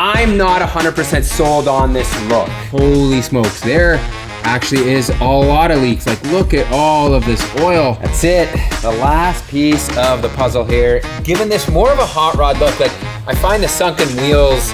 I'm not 100% sold on this look. Holy smokes, there actually is a lot of leaks. Like, look at all of this oil. That's it, the last piece of the puzzle here. Giving this more of a hot rod look, like I find the sunken wheels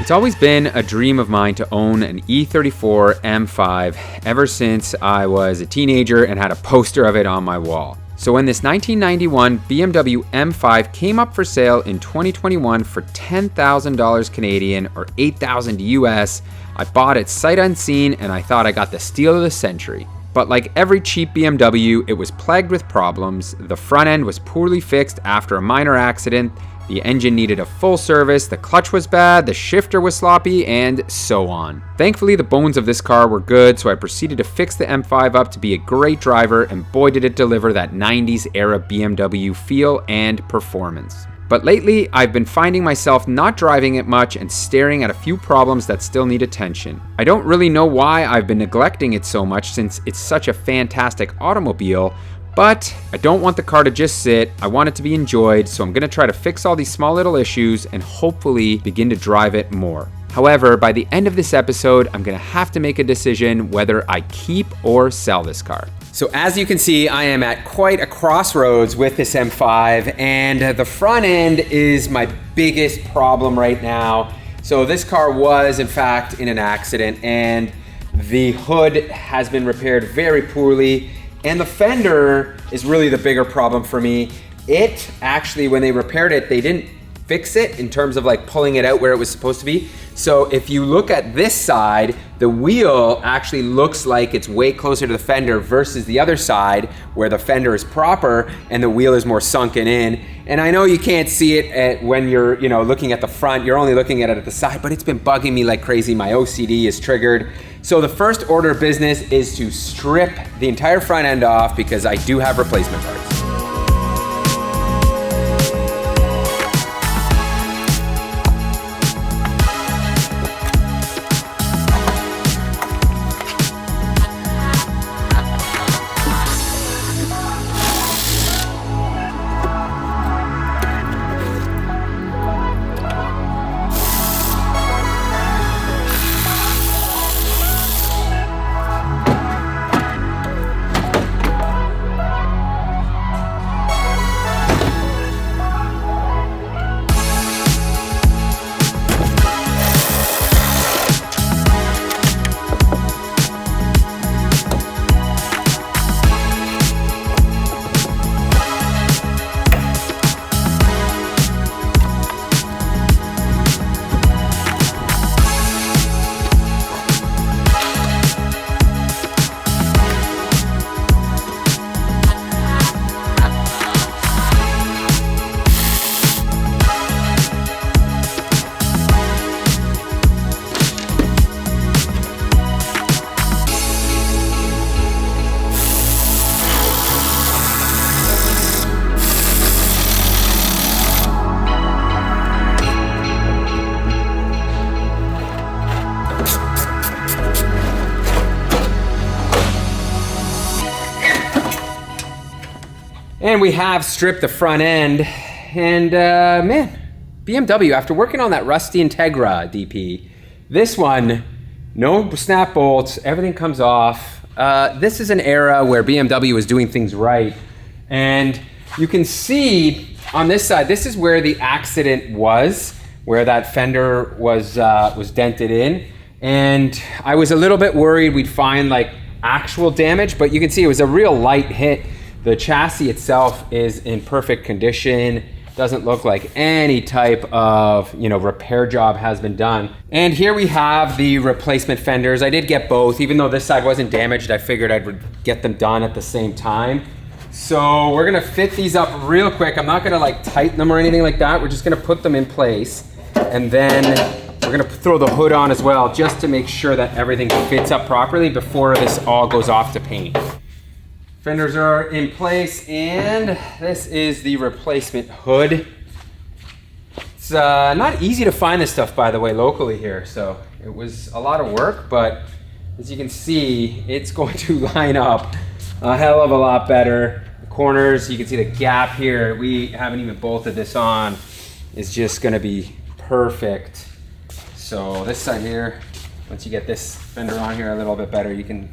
It's always been a dream of mine to own an E34 M5 ever since I was a teenager and had a poster of it on my wall. So when this 1991 BMW M5 came up for sale in 2021 for $10,000 Canadian or $8,000 US, I bought it sight unseen and I thought I got the steal of the century. But like every cheap BMW, it was plagued with problems. The front end was poorly fixed after a minor accident, the engine needed a full service, the clutch was bad, the shifter was sloppy, and so on. Thankfully, the bones of this car were good, so I proceeded to fix the M5 up to be a great driver, and boy did it deliver that 90s era BMW feel and performance. But lately, I've been finding myself not driving it much and staring at a few problems that still need attention. I don't really know why I've been neglecting it so much since it's such a fantastic automobile, but I don't want the car to just sit. I want it to be enjoyed, so I'm gonna try to fix all these small little issues and hopefully begin to drive it more. However, by the end of this episode, I'm gonna have to make a decision whether I keep or sell this car. So as you can see, I am at quite a crossroads with this M5, and the front end is my biggest problem right now. So this car was in fact in an accident, and the hood has been repaired very poorly, and the fender is really the bigger problem for me. It actually, when they repaired it, they didn't fix it in terms of like pulling it out where it was supposed to be. So if you look at this side, the wheel actually looks like it's way closer to the fender versus the other side where the fender is proper and the wheel is more sunken in. And I know you can't see it when you're looking at the front, you're only looking at it at the side, but it's been bugging me like crazy. My OCD is triggered. So the first order of business is to strip the entire front end off because I do have replacement parts. And we have stripped the front end, and man, BMW, after working on that rusty Integra DP, this one, no snap bolts, everything comes off. This is an era where BMW was doing things right. And you can see on this side, this is where the accident was, where that fender was dented in. And I was a little bit worried we'd find like actual damage, but you can see it was a real light hit. The chassis itself is in perfect condition. Doesn't look like any type of repair job has been done. And here we have the replacement fenders. I did get both, even though this side wasn't damaged. I figured I'd get them done at the same time. So we're gonna fit these up real quick. I'm not gonna like tighten them or anything like that. We're just gonna put them in place, and then we're gonna throw the hood on as well, just to make sure that everything fits up properly before this all goes off to paint. Fenders are in place, and this is the replacement hood. It's not easy to find this stuff, by the way, locally here, so it was a lot of work, but as you can see, it's going to line up a hell of a lot better. corners. You can see the gap here. We haven't even bolted this on. It's just gonna be perfect. So this side here, once you get this fender on here a little bit better, you can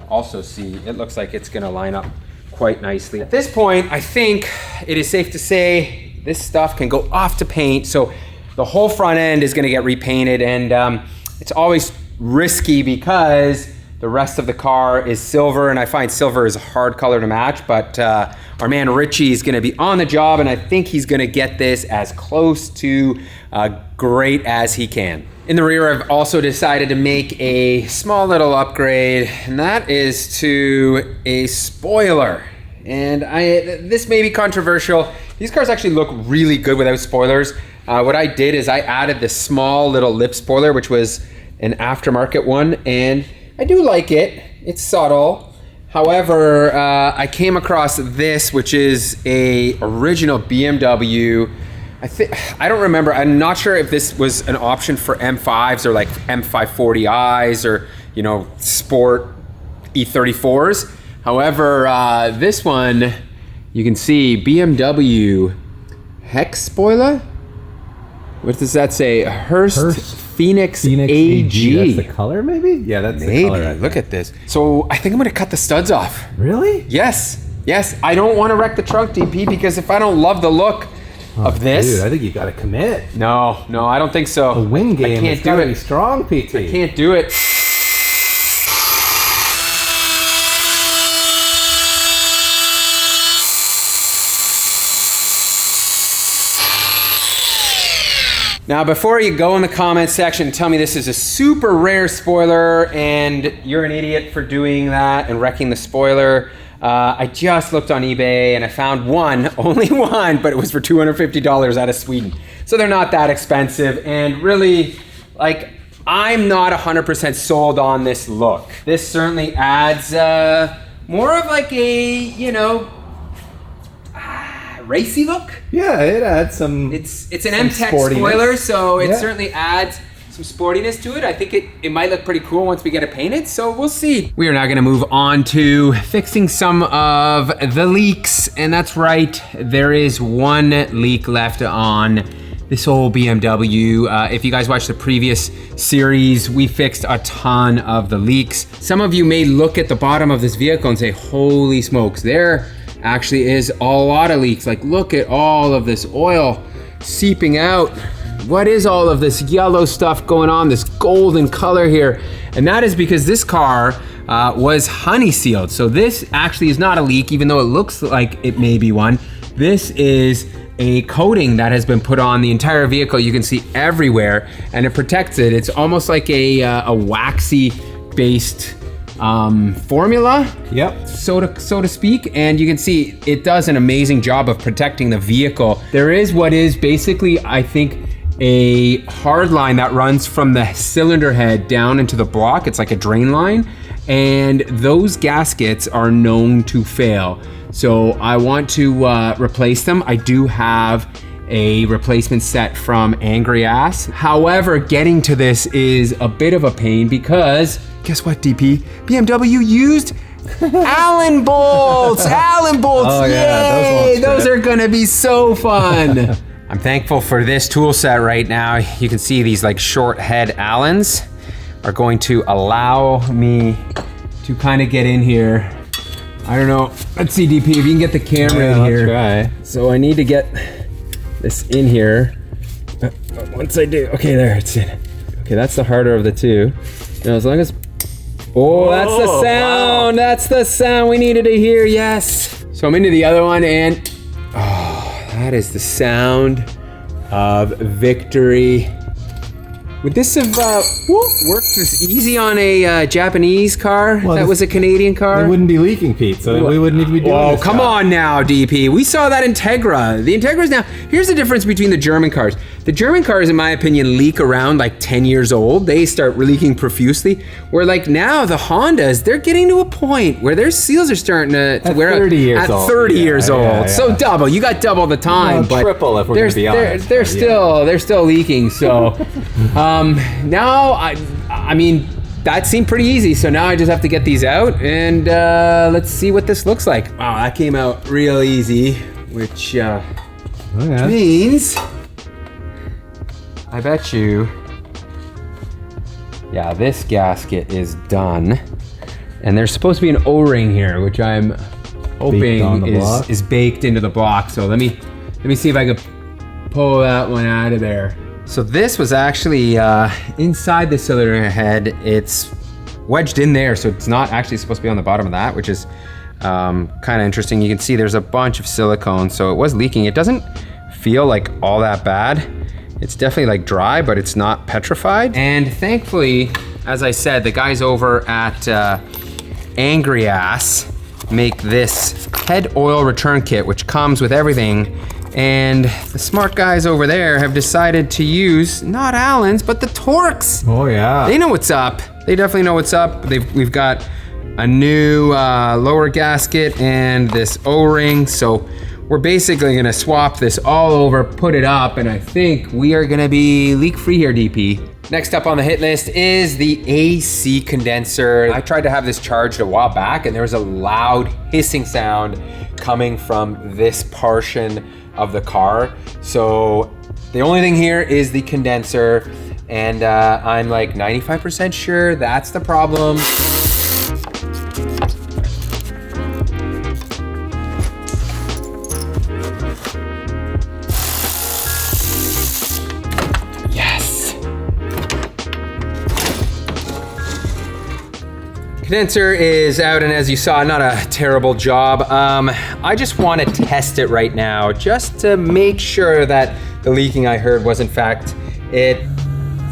also see it looks like it's gonna line up quite nicely. At this point, I think it is safe to say this stuff can go off to paint. So the whole front end is gonna get repainted, and it's always risky because the rest of the car is silver, and I find silver is a hard color to match, but our man Richie is gonna be on the job, and I think he's gonna get this as close to great as he can. In the rear, I've also decided to make a small little upgrade, and that is to a spoiler. And this may be controversial. These cars actually look really good without spoilers. What I did is I added this small little lip spoiler, which was an aftermarket one, and I do like it. It's subtle. However, I came across this, which is a original BMW. I don't remember. I'm not sure if this was an option for M5s or like M540i's or, you know, sport E34s. However, this one, you can see BMW hex spoiler. What does that say? Hurst Phoenix AG. That's the color, maybe? Yeah, that's the color. Look at this. So I think I'm gonna cut the studs off. Really? Yes. I don't want to wreck the trunk, DP, because if I don't love the look of this, dude, I think you gotta commit. No, I don't think so. The wing game is gotta be strong, PT. I can't do it. Now, before you go in the comment section and tell me this is a super rare spoiler and you're an idiot for doing that and wrecking the spoiler, I just looked on eBay and I found one, only one, but it was for $250 out of Sweden. So they're not that expensive, and really, like, I'm not 100% sold on this look. This certainly adds more of like a, you know, racy look. Yeah, it adds some. It's an M-Tech spoiler, so it certainly adds some sportiness to it. I think it might look pretty cool once we get it painted, so we'll see. We are now gonna move on to fixing some of the leaks, and that's right, there is one leak left on this old BMW. If you guys watched the previous series, we fixed a ton of the leaks. Some of you may look at the bottom of this vehicle and say, holy smokes, there actually is a lot of leaks. Like, look at all of this oil seeping out. What is all of this yellow stuff going on, this golden color here? And that is because this car was honey sealed. So this actually is not a leak, even though it looks like it may be one. This is a coating that has been put on the entire vehicle. You can see everywhere, and it protects it. It's almost like a waxy based formula, so to speak, and you can see it does an amazing job of protecting the vehicle. There is what is basically, I think, a hard line that runs from the cylinder head down into the block. It's like a drain line, and those gaskets are known to fail. So I want to replace them. I do have a replacement set from Angry Ass. However, getting to this is a bit of a pain because guess what, DP? BMW used Allen bolts. Allen bolts. Oh, yay! Yeah, those are gonna be so fun. I'm thankful for this tool set right now. You can see these like short head Allens are going to allow me to kind of get in here. I don't know. Let's see, DP, if you can get the camera in here. I'll try. So I need to get this in here. Once I do, okay, there, it's in. Okay, that's the harder of the two. Now, as long as, that's the sound. Wow. That's the sound we needed to hear, yes. So I'm into the other one, and that is the sound of victory. Would this have worked this easy on a Japanese car that was a Canadian car? It wouldn't be leaking, Pete, so we wouldn't need to be doing this. Oh, come on now, DP. We saw that Integra. The Integras now, here's the difference between the German cars. The German cars, in my opinion, leak around like 10 years old. They start leaking profusely. Where like now, the Hondas, they're getting to a point where their seals are starting to wear out. 30 years old. At 30 years old. Yeah. So double. You got double the time. Well, triple if we're going to be honest. They're still leaking. So now, I mean, that seemed pretty easy. So now I just have to get these out and let's see what this looks like. Wow, that came out real easy, which means I bet you, yeah, this gasket is done. And there's supposed to be an O-ring here, which I'm hoping is baked into the block. So let me see if I can pull that one out of there. So this was actually inside the cylinder head. It's wedged in there, so it's not actually supposed to be on the bottom of that, which is kind of interesting. You can see there's a bunch of silicone, so it was leaking. It doesn't feel like all that bad. It's definitely like dry, but it's not petrified. And thankfully, as I said, the guys over at Angry Ass make this head oil return kit, which comes with everything. And the smart guys over there have decided to use not Allen's, but the Torx. Oh yeah. They know what's up. They definitely know what's up. We've got a new lower gasket and this O-ring. So we're basically gonna swap this all over, put it up, and I think we are gonna be leak-free here, DP. Next up on the hit list is the AC condenser. I tried to have this charged a while back and there was a loud hissing sound coming from this portion of the car. So the only thing here is the condenser, and I'm like 95% sure that's the problem. Condenser is out, and as you saw, not a terrible job. I just want to test it right now, just to make sure that the leaking I heard was in fact it.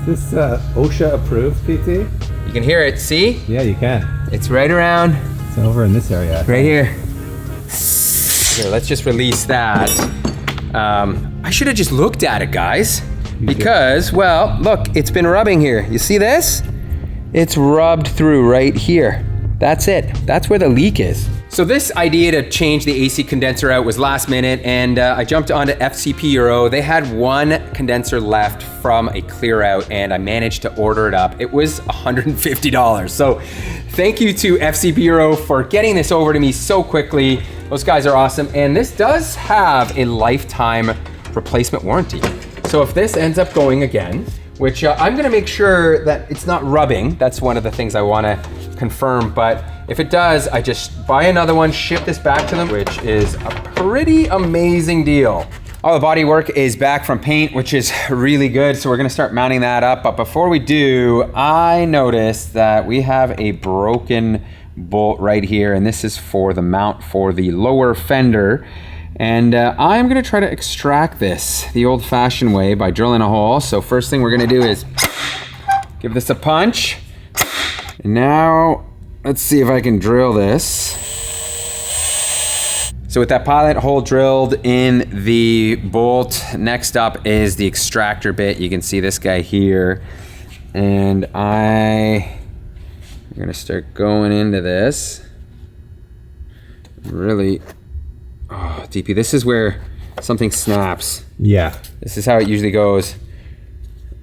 Is this OSHA approved, PT? You can hear it, see? Yeah, you can. It's right around. It's over in this area. Right here. Here, let's just release that. I should have just looked at it, guys. Because, well, look, it's been rubbing here. You see this? It's rubbed through right here. That's it. That's where the leak is. So this idea to change the AC condenser out was last minute, and I jumped onto FCP Euro. They had one condenser left from a clear out, and I managed to order it up. It was $150. So thank you to FCP Euro for getting this over to me so quickly. Those guys are awesome. And this does have a lifetime replacement warranty. So if this ends up going again, which I'm gonna make sure that it's not rubbing. That's one of the things I wanna confirm, but if it does, I just buy another one, ship this back to them, which is a pretty amazing deal. All the body work is back from paint, which is really good, so we're gonna start mounting that up. But before we do, I noticed that we have a broken bolt right here, and this is for the mount for the lower fender. And I'm gonna try to extract this the old-fashioned way by drilling a hole. So first thing we're gonna do is give this a punch. And now, let's see if I can drill this. So with that pilot hole drilled in the bolt, next up is the extractor bit. You can see this guy here. And I'm gonna start going into this. Really, oh, DP, this is where something snaps. Yeah. This is how it usually goes.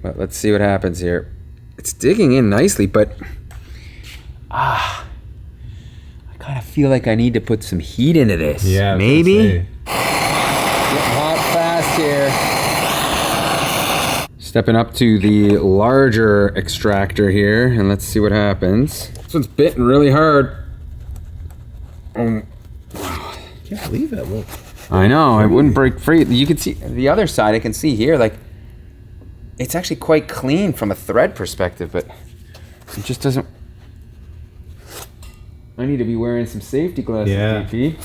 But let's see what happens here. It's digging in nicely, but I kind of feel like I need to put some heat into this. Yeah, maybe. Getting hot fast here. Stepping up to the larger extractor here, and let's see what happens. This one's bitten really hard. Can't believe it. Look. I know, it wouldn't break free. You can see the other side, I can see here, like, it's actually quite clean from a thread perspective, but it just doesn't. I need to be wearing some safety glasses, DP.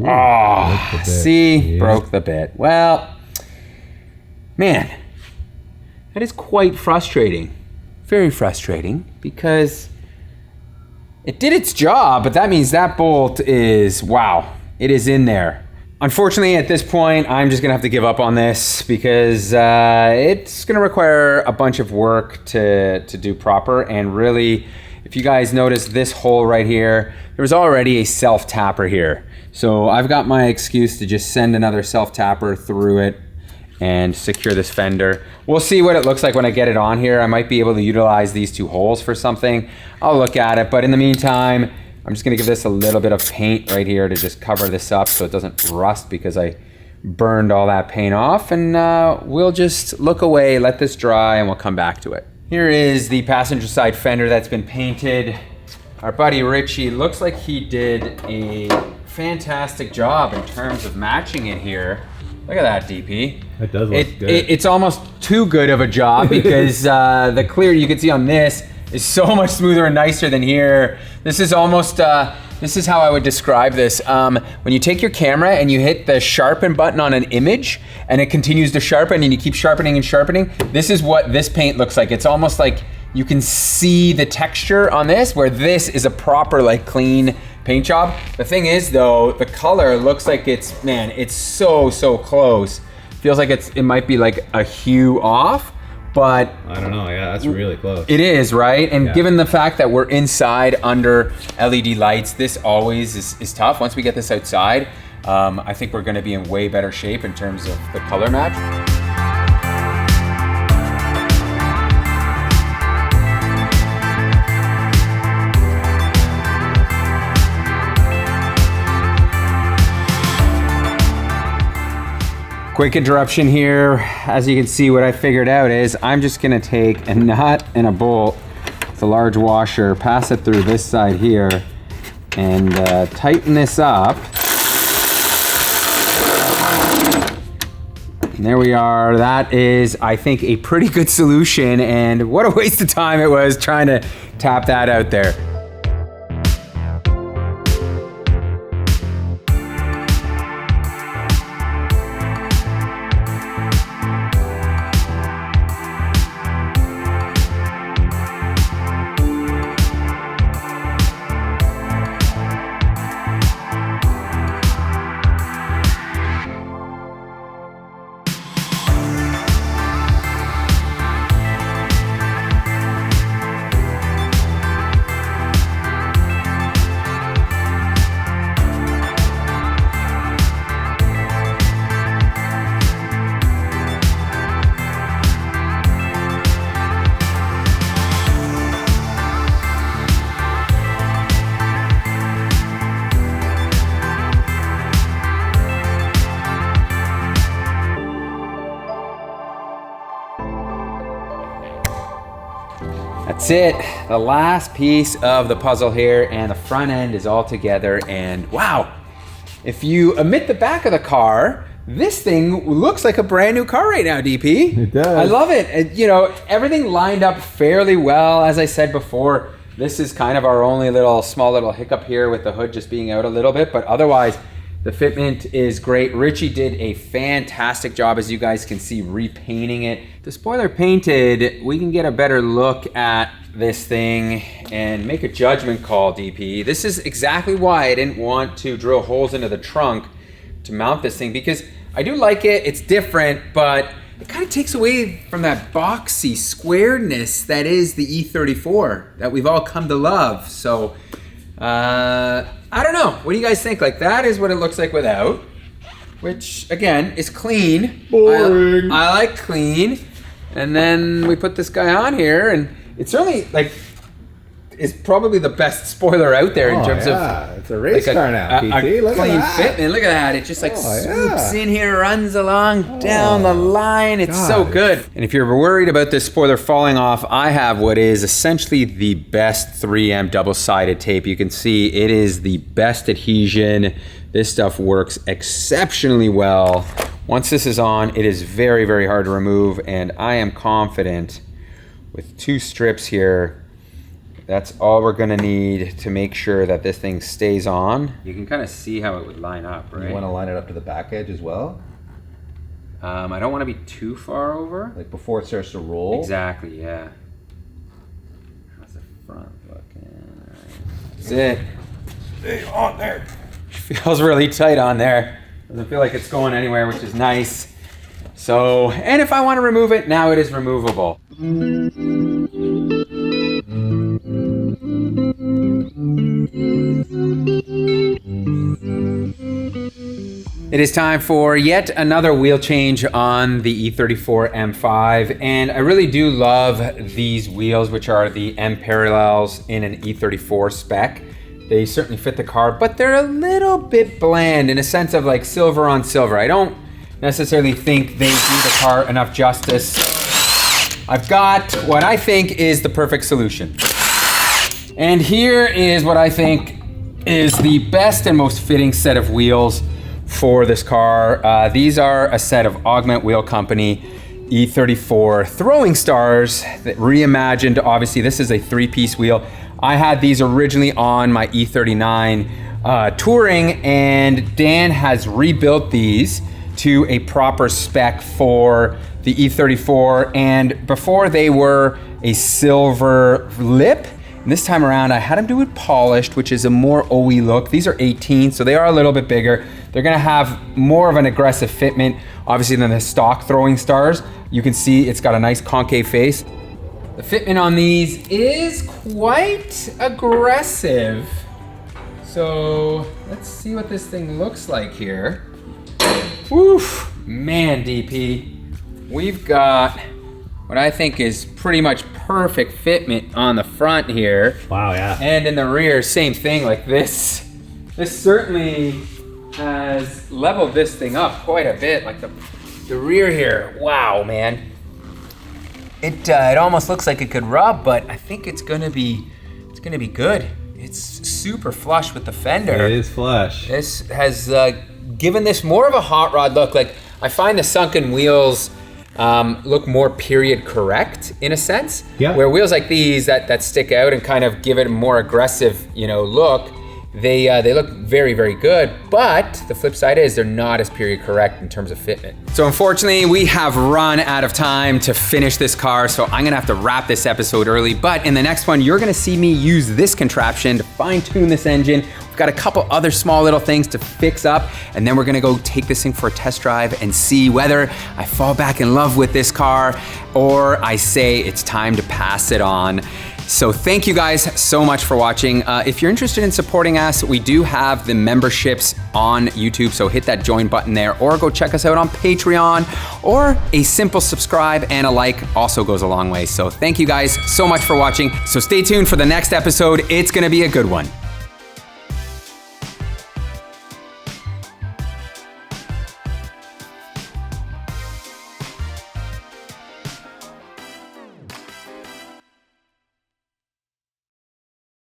Oh, see, broke the bit. Well, man, that is quite frustrating. Very frustrating, because it did its job, but that means that bolt is, wow, it is in there. Unfortunately, at this point, I'm just gonna have to give up on this because it's gonna require a bunch of work to do proper. And really, if you guys notice this hole right here, there was already a self-tapper here. So I've got my excuse to just send another self-tapper through it. and secure this fender. We'll see what it looks like when I get it on here. I might be able to utilize these 2 holes for something. I'll look at it, but in the meantime, I'm just gonna give this a little bit of paint right here to just cover this up so it doesn't rust because I burned all that paint off, and we'll just look away, let this dry, and we'll come back to it. Here is the passenger side fender that's been painted. Our buddy Richie, looks like he did a fantastic job in terms of matching it here. Look at that, DP. It does look good. It's almost too good of a job because the clear you can see on this is so much smoother and nicer than here. This is almost, this is how I would describe this. When you take your camera and you hit the sharpen button on an image and it continues to sharpen and you keep sharpening and sharpening, this is what this paint looks like. It's almost like you can see the texture on this, where this is a proper, like, clean paint job. The thing is though, the color looks like it's, man, it's so close. Feels like it might be like a hue off, but I don't know, yeah, that's really close. it is, right? And Yeah. given the fact that we're inside under LED lights, this always is tough. Once we get this outside, I think we're gonna be in way better shape in terms of the color match. Quick interruption here. As you can see, what I figured out is I'm just gonna take a nut and a bolt with a large washer, pass it through this side here, and tighten this up. And there we are. That is, I think, a pretty good solution, and what a waste of time it was trying to tap that out there. That's it, the last piece of the puzzle here, and the front end is all together, and wow, if you omit the back of the car, this thing looks like a brand new car right now, DP. It does. I love it. And, you know, everything lined up fairly well. As I said before, this is kind of our only small little hiccup here with the hood just being out a little bit, but otherwise, the fitment is great. Richie did a fantastic job, as you guys can see, repainting it. The spoiler painted, we can get a better look at this thing and make a judgment call, DP. This is exactly why I didn't want to drill holes into the trunk to mount this thing, because I do like it, it's different, but it kind of takes away from that boxy squareness that is the E34 that we've all come to love. So, I don't know. What do you guys think? Like, that is what it looks like without, which again is clean. Boring. I like clean. And then we put this guy on here, and it's certainly like is probably the best spoiler out there in terms of it's a race like car now, PT. Look clean at that. fitment. Look at that. It just like swoops in here, runs along down the line. It's so God. good. And if you're worried about this spoiler falling off, I have what is essentially the best 3M double-sided tape. You can see it is the best adhesion. This stuff works exceptionally well. Once this is on, it is very, very hard to remove, and I am confident with 2 strips here, that's all we're gonna need to make sure that this thing stays on. You can kind of see how it would line up, right? You want to line it up to the back edge as well? I don't want to be too far over. Like before it starts to roll? Exactly, yeah. How's the front looking? That's it. Stay on there. Feels really tight on there. Doesn't feel like it's going anywhere, which is nice. So, and if I want to remove it, now it is removable. It is time for yet another wheel change on the E34 M5, and I really do love these wheels, which are the M parallels in an E34 spec. They certainly fit the car, but they're a little bit bland in a sense of like silver on silver. I don't necessarily think they do the car enough justice. I've got what I think is the perfect solution. And here is what I think is the best and most fitting set of wheels for this car. These are a set of Augment Wheel Company E34 throwing stars that reimagined. Obviously, this is a 3-piece wheel. I had these originally on my E39 Touring, and Dan has rebuilt these to a proper spec for the E34. And before they were a silver lip, and this time around I had them do it polished, which is a more OE look. These are 18, so they are a little bit bigger. They're gonna have more of an aggressive fitment, obviously, than the stock throwing stars. You can see it's got a nice concave face. The fitment on these is quite aggressive. So let's see what this thing looks like here. Woof, man, DP. We've got what I think is pretty much perfect fitment on the front here. Wow, yeah. And in the rear, same thing. Like this certainly has leveled this thing up quite a bit. Like the rear here, wow, man. It almost looks like it could rub, but I think it's gonna be good. It's super flush with the fender. It is flush. This has given this more of a hot rod look. Like, I find the sunken wheels look more period correct in a sense. Yeah. Where wheels like these that stick out and kind of give it a more aggressive, look, they look very, very good. But the flip side is they're not as period correct in terms of fitment. So unfortunately, we have run out of time to finish this car, so I'm gonna have to wrap this episode early. But in the next one, you're gonna see me use this contraption to fine tune this engine. We've got a couple other small little things to fix up, and then we're gonna go take this thing for a test drive and see whether I fall back in love with this car or I say it's time to pass it on. So thank you guys so much for watching. If you're interested in supporting us, we do have the memberships on YouTube, so hit that join button there, or go check us out on Patreon, or a simple subscribe and a like also goes a long way. So thank you guys so much for watching. So stay tuned for the next episode. It's gonna be a good one.